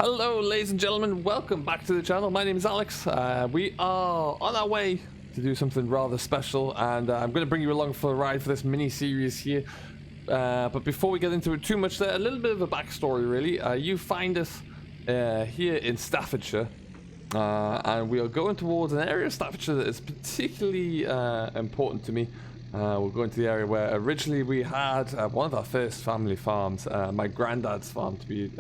Hello ladies and gentlemen, welcome back to the channel. My name is Alex. We are on our way to do something rather special, and I'm going to bring you along for a ride for this mini series here. But before we get into it too much, there a little bit of a backstory really. You find us here in Staffordshire, and we are going towards an area of Staffordshire that is particularly important to me. We're going to the area where originally we had one of our first family farms, my granddad's farm, to be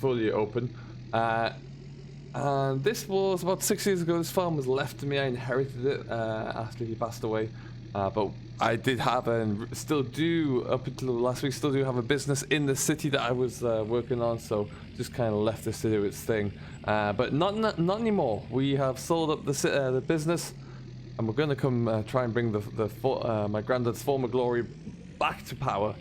fully open, and this was about 6 years ago. This farm was left to me. I inherited it after he passed away, but I did have and still do, up until last week, still do have a business in the city that I was working on, so just kind of left this to do its thing, but not anymore. We have sold up the business, and we're going to come try and bring my granddad's former glory back to power,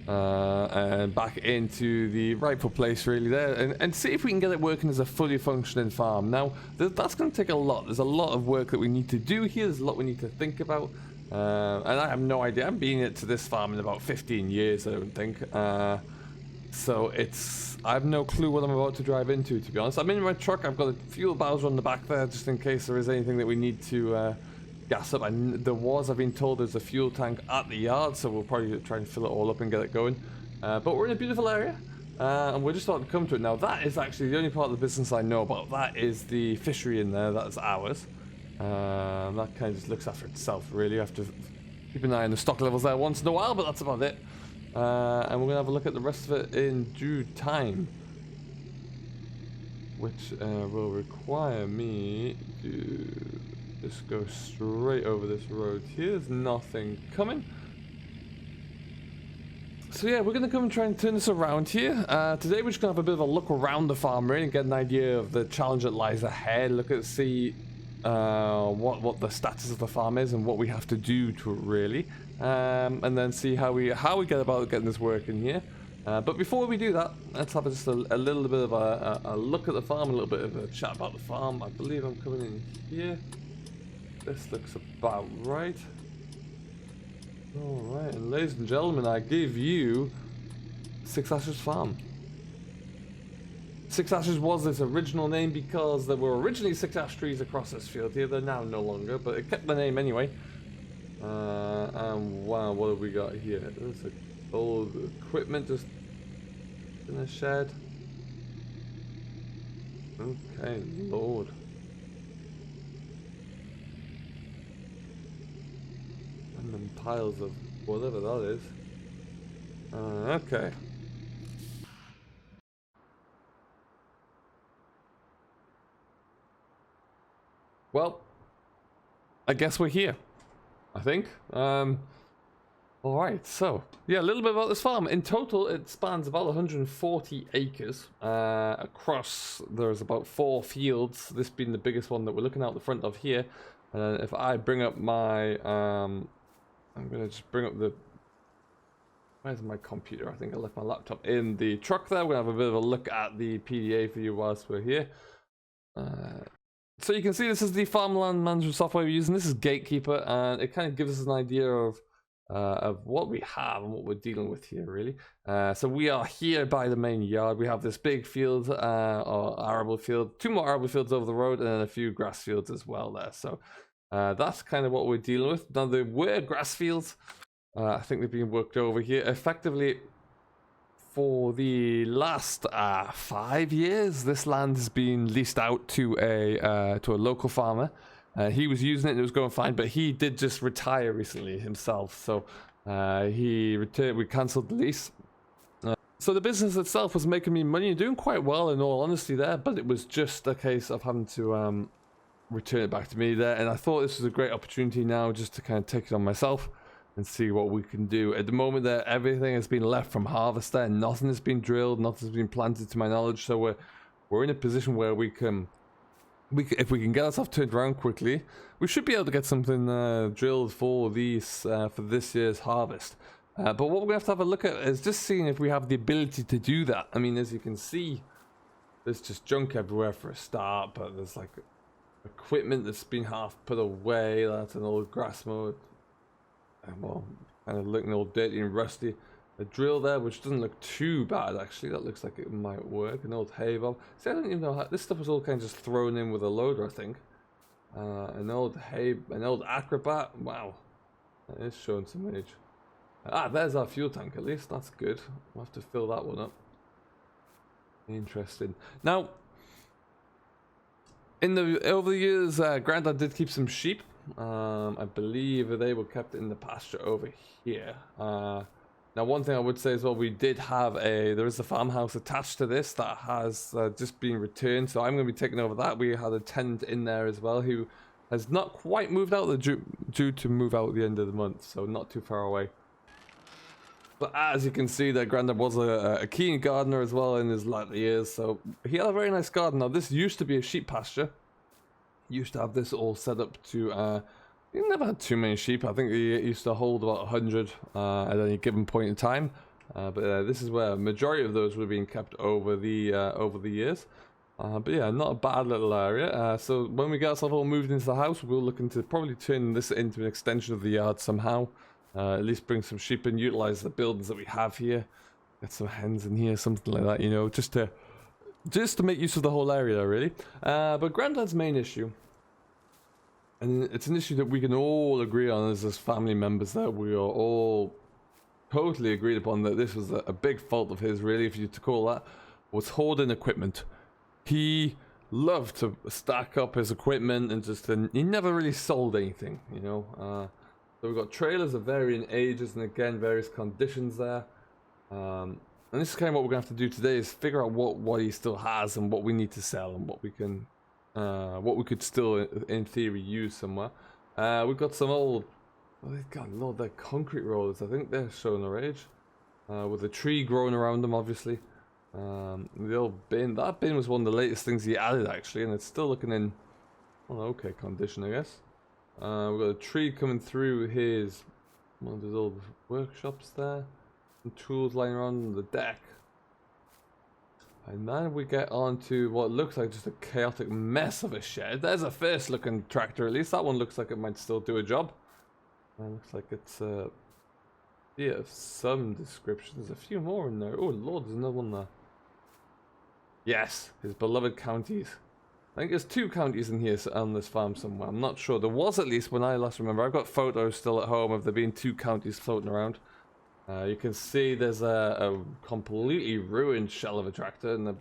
and back into the rightful place really there, and see if we can get it working as a fully functioning farm. Now that's going to take a lot. There's a lot of work that we need to do here. There's a lot we need to think about, and I have no idea. I'm being it to this farm in about 15 years, I don't think, so I have no clue what I'm about to drive into, to be honest. I'm in my truck. I've got a fuel bowser on the back there just in case there is anything that we need to gas up. And I've been told there's a fuel tank at the yard, so we'll probably try and fill it all up and get it going. But we're in a beautiful area, and we're just starting to come to it now. That is actually the only part of the business I know about. That is the fishery in there. That's ours. That kind of just looks after itself really. I have to keep an eye on the stock levels there once in a while, but that's about it. And we're gonna have a look at the rest of it in due time, which will require me to just go straight over this road here. There's nothing coming. So yeah, we're going to come and try and turn this around here. Today we're just going to have a bit of a look around the farm really and get an idea of the challenge that lies ahead. See what the status of the farm is and what we have to do to it really. And then see how we get about getting this working here. But before we do that, let's have just a little bit of a look at the farm, a little bit of a chat about the farm. I believe I'm coming in here. This looks about right. Alright, and ladies and gentlemen, I give you Six Ashes Farm. Six Ashes was its original name because there were originally 6 ash trees across this field here. They're now no longer, but it kept the name anyway. And wow, what have we got here? There's old equipment just in a shed. Okay, Lord. And piles of whatever that is. Okay. Well, I guess we're here, I think. Alright, so yeah, a little bit about this farm. In total, it spans about 140 acres. Across, there's about 4 fields, this being the biggest one that we're looking out the front of here. And if I bring up my I'm gonna just bring up the, where's my computer? I think I left my laptop in the truck there. We're gonna have a bit of a look at the PDA for you whilst we're here. So you can see this is the farmland management software we're using. This is Gatekeeper, and it kind of gives us an idea of what we have and what we're dealing with here really. So we are here by the main yard. We have this big field, or arable field, 2 more arable fields over the road, and then a few grass fields as well there. So that's kind of what we're dealing with. Now there were grass fields. I think they've been worked over here effectively for the last 5 years. This land has been leased out to a local farmer. He was using it and it was going fine, but he did just retire recently himself. So he returned. We cancelled the lease. So the business itself was making me money and doing quite well in all honesty there, but it was just a case of having to return it back to me there. And I thought this was a great opportunity now just to kind of take it on myself and see what we can do. At the moment there, everything has been left from harvest there. Nothing has been drilled, nothing has been planted to my knowledge. So we're in a position where we can, if we can get ourselves turned around quickly, we should be able to get something drilled for this year's harvest. But what we're going to have a look at is just seeing if we have the ability to do that. I mean, as you can see, there's just junk everywhere for a start, but there's like equipment that's been half put away. That's an old grass mower. Well, kind of looking all dirty and rusty. a drill there, which doesn't look too bad actually. That looks like it might work. An old hay bob. See, I don't even know how this stuff was all kind of just thrown in with a loader, I think. An old acrobat. Wow, that is showing some age. Ah, there's our fuel tank. At least that's good. We'll have to fill that one up. Interesting. Now, over the years, Grandad did keep some sheep. I believe they were kept in the pasture over here. Now, one thing I would say as well, we did have there is a farmhouse attached to this that has just been returned, so I'm going to be taking over that. We had a tenant in there as well who has not quite moved out, due to move out at the end of the month, so not too far away. But as you can see, that Grandad was a keen gardener as well in his latter years, so he had a very nice garden. Now, this used to be a sheep pasture. He used to have this all set up to... he never had too many sheep. I think he used to hold about 100 at any given point in time. But this is where a majority of those were being kept over the years. But yeah, not a bad little area. So when we get ourselves all moved into the house, we're looking to probably turn this into an extension of the yard somehow. At least bring some sheep and utilize the buildings that we have here. Get some hens in here, something like that, you know, just to make use of the whole area, really. But Grandad's main issue, and it's an issue that we can all agree on as family members, that we are all totally agreed upon that this was a big fault of his, really, if you to call that, was hoarding equipment. He loved to stack up his equipment and he never really sold anything, you know. So we've got trailers of varying ages and again various conditions there. And this is kind of what we're gonna have to do today, is figure out what he still has and what we need to sell and what we could still in theory use somewhere. We've got some old, they're concrete rollers. I think they're showing their age, with a tree growing around them, obviously. The old bin, that bin was one of the latest things he added actually, and it's still looking in okay condition, I guess. We've got a tree coming through one of those old workshops there. Some tools lying around on the deck. And then we get on to what looks like just a chaotic mess of a shed. There's a first looking tractor, at least. That one looks like it might still do a job. Looks like it's of some description. There's a few more in there. Oh lord, there's another one there. Yes, his beloved counties. I think there's 2 counties in here on this farm somewhere. I'm not sure. There was, at least when I last remember. I've got photos still at home of there being 2 counties floating around. You can see there's a completely ruined shell of a tractor and a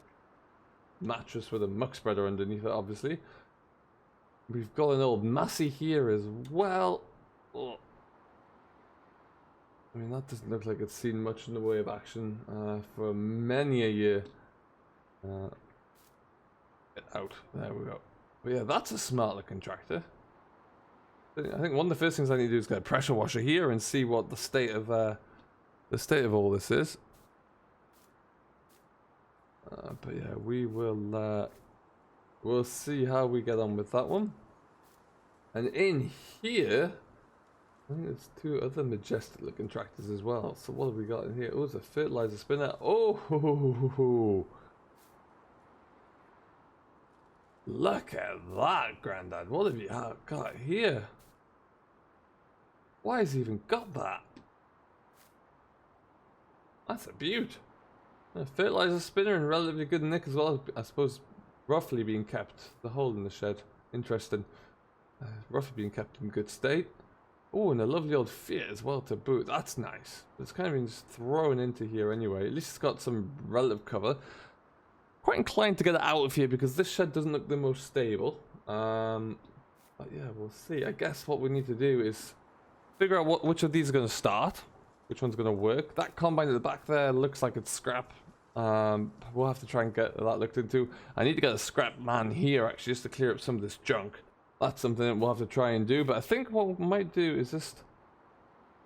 mattress with a muck spreader underneath it, obviously. We've got an old Massey here as well. Oh. I mean, that doesn't look like it's seen much in the way of action for many a year. Get out. There we go. But yeah, that's a smart looking tractor. I think one of the first things I need to do is get a pressure washer here and see what the state of all this is. But yeah, we'll see how we get on with that one. And in here, I think there's 2 other majestic looking tractors as well. So what have we got in here? Oh, it's a fertilizer spinner. Oh, look at that, Grandad. What have you got here? Why has he even got that? That's a beaut. A fertilizer spinner in relatively good nick as well. I suppose roughly being kept. The hole in the shed. Interesting. Roughly being kept in good state. Oh, and a lovely old Fiat as well to boot. That's nice. It's kind of been just thrown into here anyway. At least it's got some relative cover. Quite inclined to get it out of here because this shed doesn't look the most stable. But yeah, we'll see. I guess what we need to do is figure out which of these are going to start. Which one's going to work. That combine at the back there looks like it's scrap. We'll have to try and get that looked into. I need to get a scrap man here actually just to clear up some of this junk. That's something that we'll have to try and do. But I think what we might do is just...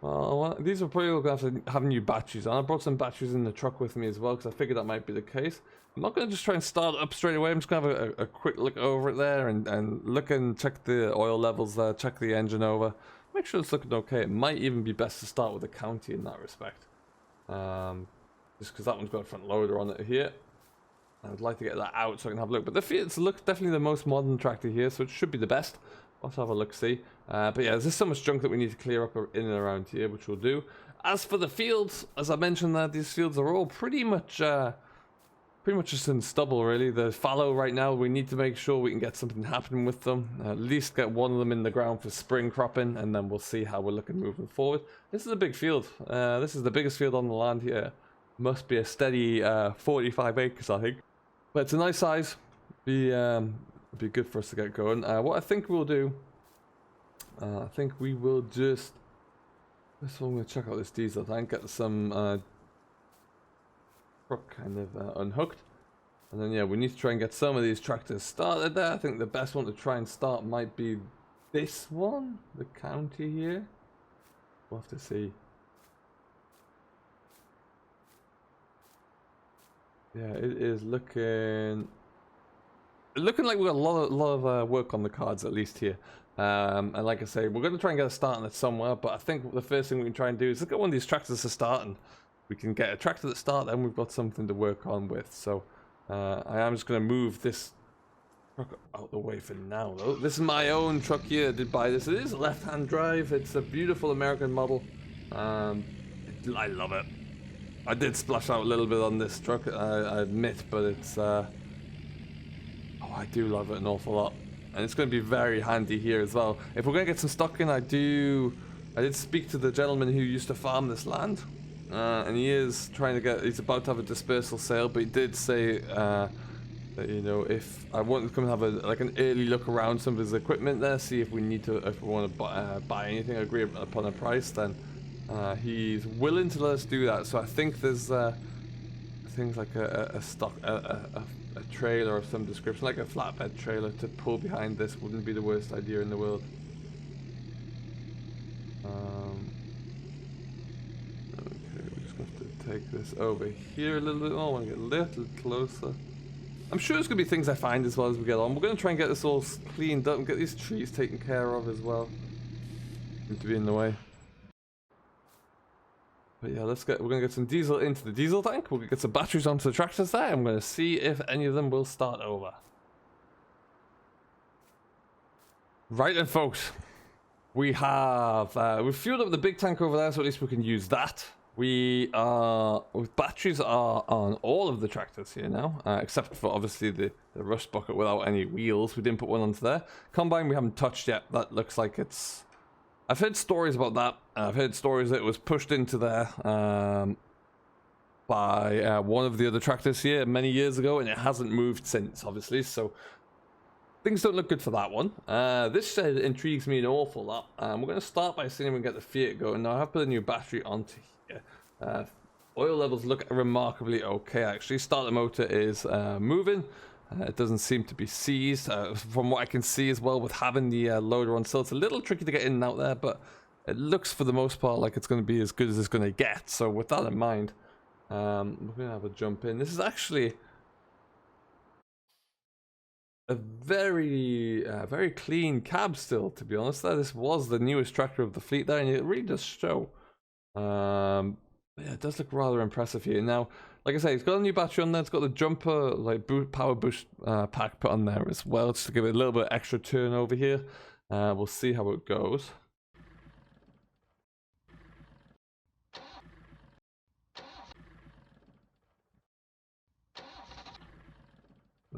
Well, these are probably going to have new batteries. And I brought some batteries in the truck with me as well because I figured that might be the case. I'm not going to just try and start it up straight away. I'm just going to have a quick look over it there and look and check the oil levels there, check the engine over. Make sure it's looking okay. It might even be best to start with a county in that respect. Just because that one's got a front loader on it here. I would like to get that out so I can have a look. But the Fiat's looks definitely the most modern tractor here, so it should be the best. Let's have a look, see. But yeah, there's just so much junk that we need to clear up in and around here, which we'll do. As for the fields, as I mentioned, that these fields are all pretty much just in stubble, really. They're fallow right now. We need to make sure we can get something happening with them. At least get one of them in the ground for spring cropping, and then we'll see how we're looking moving forward. This is a big field. This is the biggest field on the land here. Must be a steady 45 acres, I think. But it's a nice size. Be good for us to get going. What I think we'll do, I think we will just. This one, we'll check out this diesel tank, get some truck kind of unhooked, and then yeah, we need to try and get some of these tractors started there. I think the best one to try and start might be this one, the county here. We'll have to see. Yeah, it is looking like we've got a lot of work on the cards, at least here. And like I say, we're going to try and get a start on it somewhere, but I think the first thing we can try and do is look at one of these tractors to start, and we can get a tractor to start, then we've got something to work on with. So I am just going to move this truck out the way for now, though. This is my own truck here. I did buy this. It is a left-hand drive. It's a beautiful American model. I love it. I did splash out a little bit on this truck, I admit, but it's oh, I do love it an awful lot. And it's going to be very handy here as well. If we're going to get some stock in, I did speak to the gentleman who used to farm this land. And he is trying to get, he's about to have a dispersal sale, but he did say that, you know, if I want to come and have an early look around some of his equipment there, see if we want to buy anything, agree upon a price, then he's willing to let us do that. So I think there's things like a trailer of some description, like a flatbed trailer to pull behind this wouldn't be the worst idea in the world. Okay, we're just going to have to take this over here a little bit more. I want to get a little closer. I'm sure there's going to be things I find as well as we get on. We're going to try and get this all cleaned up and get these trees taken care of as well. Need to be in the way. But yeah, we're going to get some diesel into the diesel tank. We'll get some batteries onto the tractors there. I'm going to see if any of them will start over. Right then, folks. We've fueled up the big tank over there, so at least we can use that. Batteries are on all of the tractors here now, except for obviously the rust bucket without any wheels. We didn't put one onto there. Combine we haven't touched yet. That looks like it's... I've heard stories about that. I've heard stories that it was pushed into there by one of the other tractors here many years ago, and it hasn't moved since, obviously, so things don't look good for that one. This shed intrigues me an awful lot. We're going to start by seeing if we can get the Fiat going. Now, I have put a new battery onto here. Oil levels look remarkably okay, actually. Starter motor is moving. It doesn't seem to be seized, from what I can see as well with having the loader on. So it's a little tricky to get in and out there, but it looks for the most part like it's going to be as good as it's going to get. So with that in mind, we're going to have a jump in. This is actually a very clean cab still, to be honest. This was the newest tractor of the fleet there, and it really does show. Yeah, it does look rather impressive here. Now, like I say, it's got a new battery on there. It's got the jumper, like power boost pack put on there as well, just to give it a little bit extra turn over here. We'll see how it goes.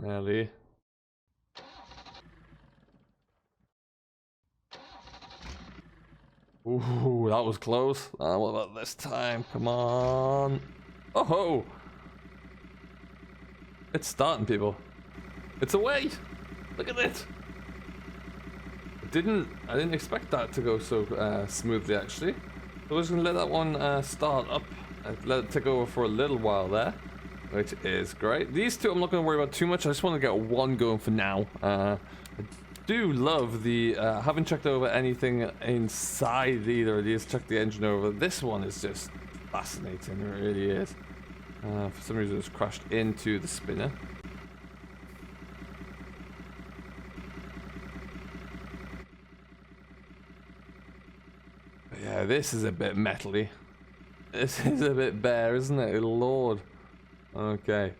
Nearly. Ooh, that was close. What about this time? Come on. Oh ho! It's starting, people. It's away! Look at it! I didn't expect that to go so smoothly, actually. So we're just gonna let that one start up and let it take over for a little while there, which is great. These two I'm not gonna worry about too much. I just want to get one going for now. I do love the haven't checked over anything inside either of these. Checked the engine over. This one is just fascinating. It really is. For some reason it's crashed into the spinner. But yeah, this is a bit metally. This is a bit bare, isn't it? Lord. Okay.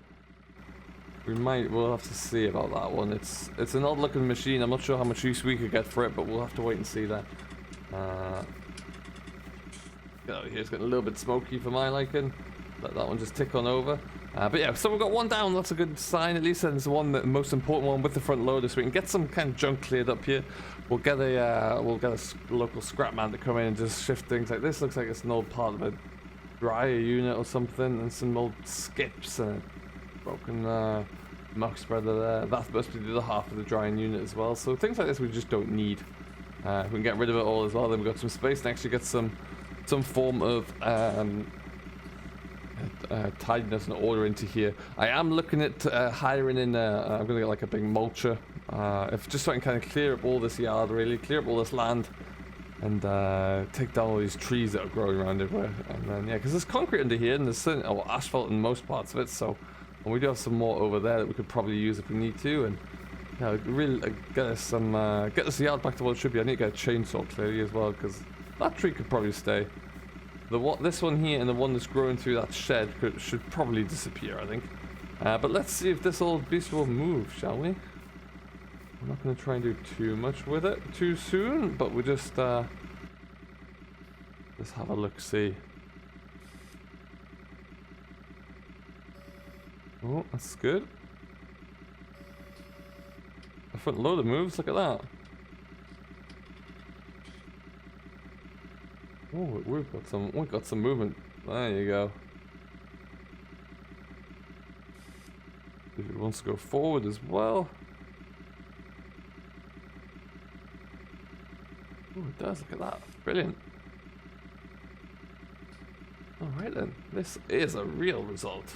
We'll have to see about that one. It's an odd looking machine. I'm not sure how much use we could get for it, but we'll have to wait and see that. get out of here. It's getting a little bit smoky for my liking. Let that one just tick on over. But yeah, so we've got one down. That's a good sign at least. And it's the most important one with the front loader, so we can get some kind of junk cleared up here. We'll get a local scrap man to come in and just shift things like this. Looks like it's an old part of a dryer unit or something, and some old skips and broken muck spreader there. That's supposed to be the other half of the drying unit as well. So things like this we just don't need. We can get rid of it all as well. Then we've got some space and actually get some form of tidiness and order into here. I am looking at hiring in I'm gonna get like a big mulcher, if just so I can kind of clear up all this yard, really clear up all this land, and take down all these trees that are growing around everywhere. And then yeah, because there's concrete under here and there's certain, asphalt in most parts of it, so, and we do have some more over there that we could probably use if we need to. And yeah, really get us get this yard back to what it should be. I need to get a chainsaw clearly as well, because that tree could probably stay. This one here and the one that's growing through that shed should probably disappear, I think. But let's see if this old beast will move, shall we? I'm not going to try and do too much with it too soon, but we'll just let's have a look-see. Oh, that's good. The front loader moves, look at that. Oh, we've got some movement. There you go. If it wants to go forward as well. Oh, it does. Look at that. Brilliant. Alright then. This is a real result.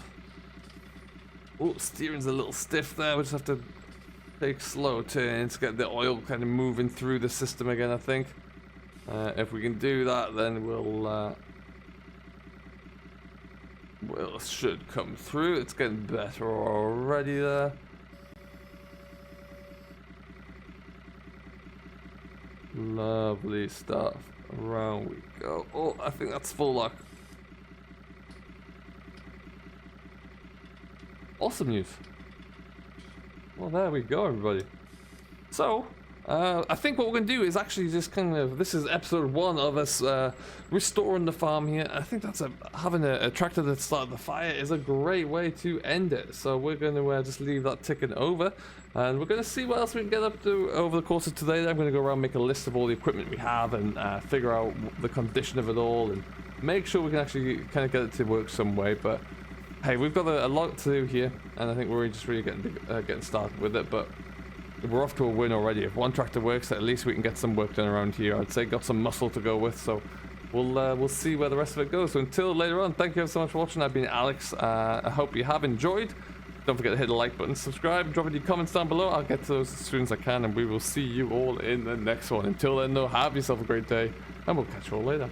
Oh, steering's a little stiff there. We just have to take slow turns to get the oil kind of moving through the system again, I think. If we can do that, then we'll should come through. It's getting better already there. Lovely stuff. Around we go. Oh, I think that's full lock. Awesome news. Well, there we go, everybody. So, I think what we're going to do is actually just kind of, this is episode 1 of us restoring the farm here. I think that's having a tractor that started the fire is a great way to end it. So we're going to just leave that ticking over, and we're going to see what else we can get up to over the course of today. I'm going to go around and make a list of all the equipment we have and figure out the condition of it all and make sure we can actually kind of get it to work some way. But hey, we've got a lot to do here, and I think we're just really getting started with it. But we're off to a win already. If one tractor works, at least we can get some work done around here. I'd say got some muscle to go with, so we'll see where the rest of it goes. So until later on, thank you so much for watching. I've been Alex. I hope you have enjoyed. Don't forget to hit the like button, subscribe, drop any comments down below. I'll get to those as soon as I can, and we will see you all in the next one. Until then, though, have yourself a great day, and we'll catch you all later.